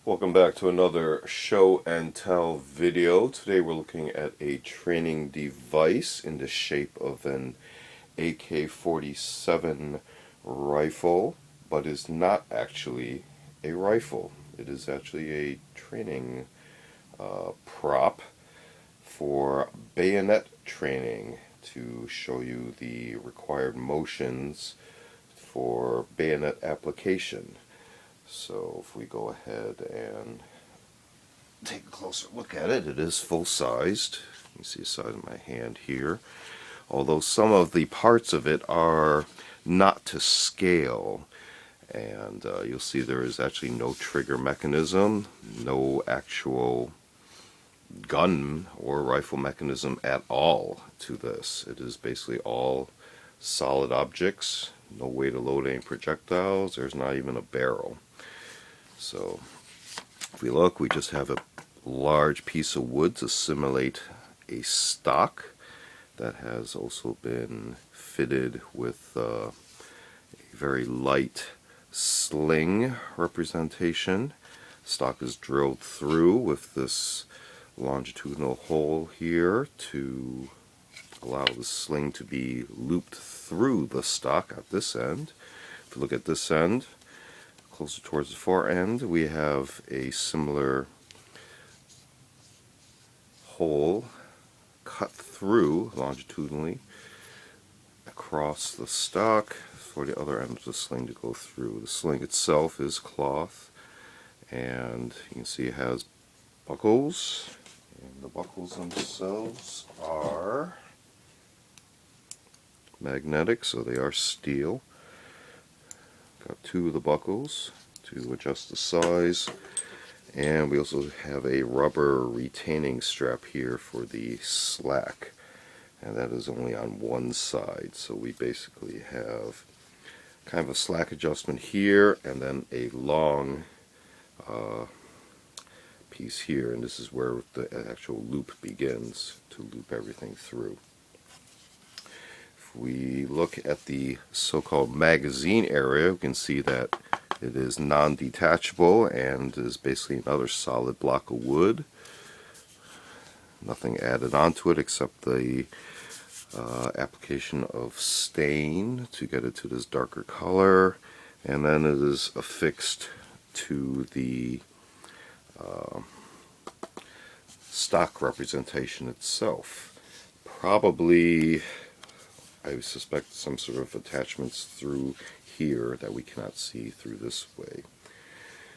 Welcome back to another show and tell video. Today we're looking at a training device in the shape of an AK47 rifle, but is not actually a rifle. It is actually a training prop for bayonet training to show you the required motions for bayonet application. So if we go ahead and take a closer look at it, it is full-sized. You can see the size of my hand here. Although some of the parts of it are not to scale. And you'll see there is actually no trigger mechanism, no actual gun or rifle mechanism at all to this. It is basically all solid objects, no way to load any projectiles, there's not even a barrel. So if we look, we just have a large piece of wood to simulate a stock that has also been fitted with a very light sling representation. Stock is drilled through with this longitudinal hole here to allow the sling to be looped through the stock at this end. If you look at this end, closer towards the far end, we have a similar hole cut through longitudinally across the stock for the other end of the sling to go through. The sling itself is cloth, and you can see it has buckles, and the buckles themselves are magnetic, so they are steel. Got two of the buckles to adjust the size, and we also have a rubber retaining strap here for the slack, and that is only on one side. So we basically have kind of a slack adjustment here and then a long piece here, and this is where the actual loop begins to loop everything through. If we look at the so-called magazine area, we can see that it is non-detachable and is basically another solid block of wood. Nothing added onto it except the application of stain to get it to this darker color, and then it is affixed to the stock representation itself. Probably, I suspect, some sort of attachments through here that we cannot see through this way.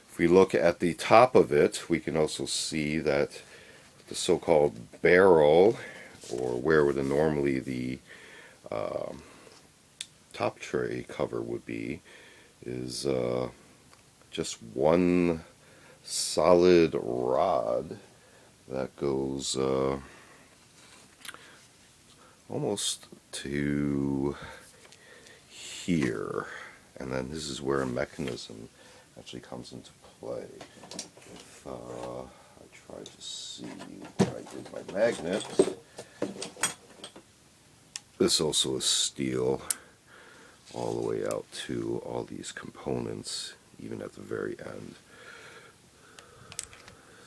If we look at the top of it, we can also see that the so-called barrel, or where would normally the top tray cover would be, is just one solid rod that goes almost to here, and then this is where a mechanism actually comes into play. If I try to see where I did my magnet, this also is steel all the way out to all these components, even at the very end.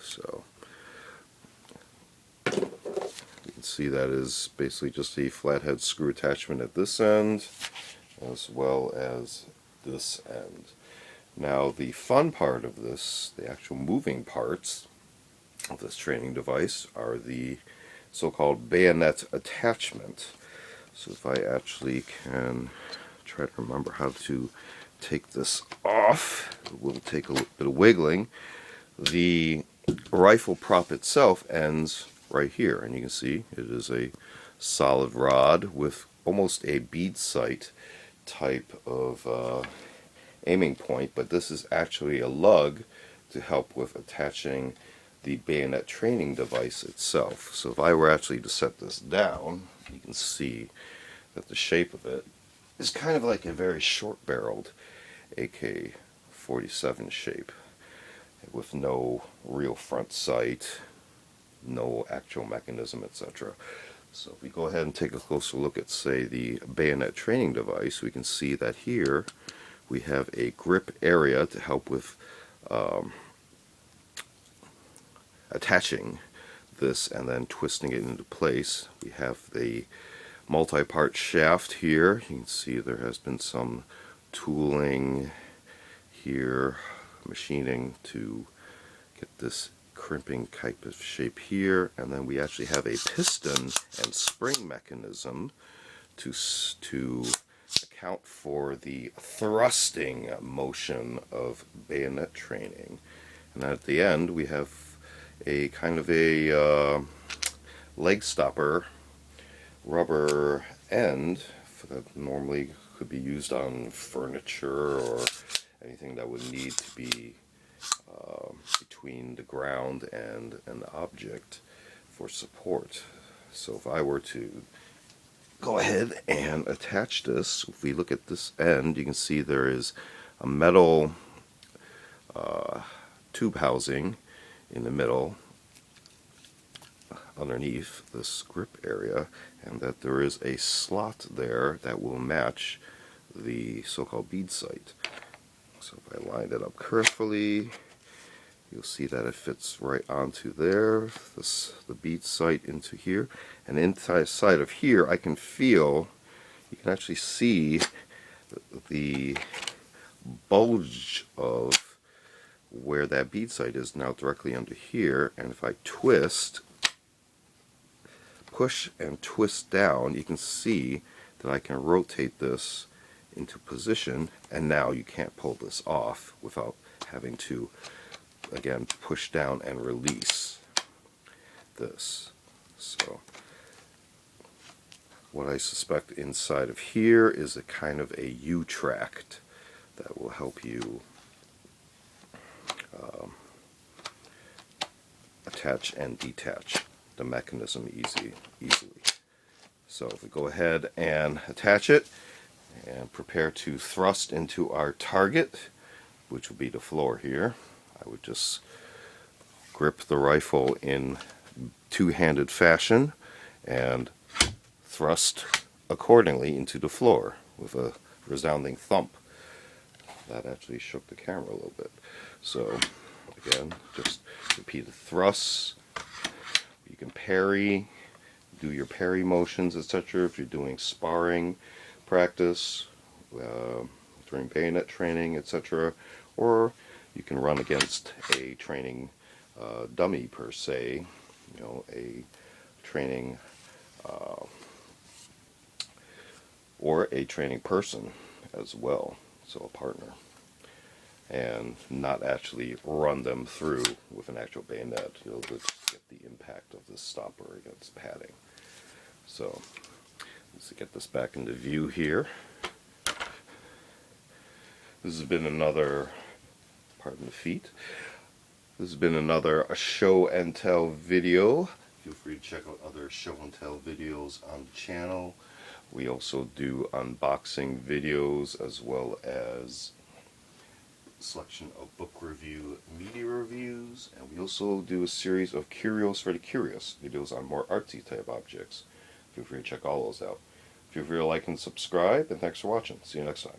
So you can see that is basically just a flathead screw attachment at this end as well as this end. Now the fun part of this, the actual moving parts of this training device, are the so-called bayonet attachment. So if I actually can try to remember how to take this off, it will take a little bit of wiggling. The rifle prop itself ends right here, and you can see it is a solid rod with almost a bead sight type of aiming point, but this is actually a lug to help with attaching the bayonet training device itself. So if I were actually to set this down, you can see that the shape of it is kind of like a very short-barreled AK-47 shape, with no real front sight, no actual mechanism, etc. So if we go ahead and take a closer look at, say, the bayonet training device, we can see that here we have a grip area to help with attaching this and then twisting it into place. We have the multi-part shaft here. You can see there has been some tooling here, machining to get this crimping type of shape here, and then we actually have a piston and spring mechanism to account for the thrusting motion of bayonet training. And at the end we have a kind of a leg stopper rubber end that normally could be used on furniture or anything that would need to be between the ground and an object for support. So if I were to go ahead and attach this, if we look at this end, you can see there is a metal tube housing in the middle underneath this grip area, and that there is a slot there that will match the so-called bead sight. So if I line it up carefully, you'll see that it fits right onto there, the bead sight into here, and inside of here I can feel, you can actually see the bulge of where that bead sight is now directly under here, and if I push and twist down, you can see that I can rotate this into position, and now you can't pull this off without having to again push down and release this. So what I suspect inside of here is a kind of a U-tract that will help you attach and detach the mechanism easily. So if we go ahead and attach it and prepare to thrust into our target, which will be the floor here, I would just grip the rifle in two-handed fashion and thrust accordingly into the floor with a resounding thump. That actually shook the camera a little bit. So again, just repeated thrusts. You can parry, do your parry motions, etc. if you're doing sparring practice during bayonet training, etc. Or you can run against a training dummy per se, you know, a training or a training person as well, so a partner, and not actually run them through with an actual bayonet. You'll just get the impact of this stopper against padding. So let's get this back into view here. This has been another, pardon the feet, this has been another show and tell video. Feel free to check out other show and tell videos on the channel. We also do unboxing videos as well as selection of book review, media reviews, and we also do a series of Curios for the Curious videos on more artsy type objects. Feel free to check all those out. Feel free to like and subscribe, and thanks for watching. See you next time.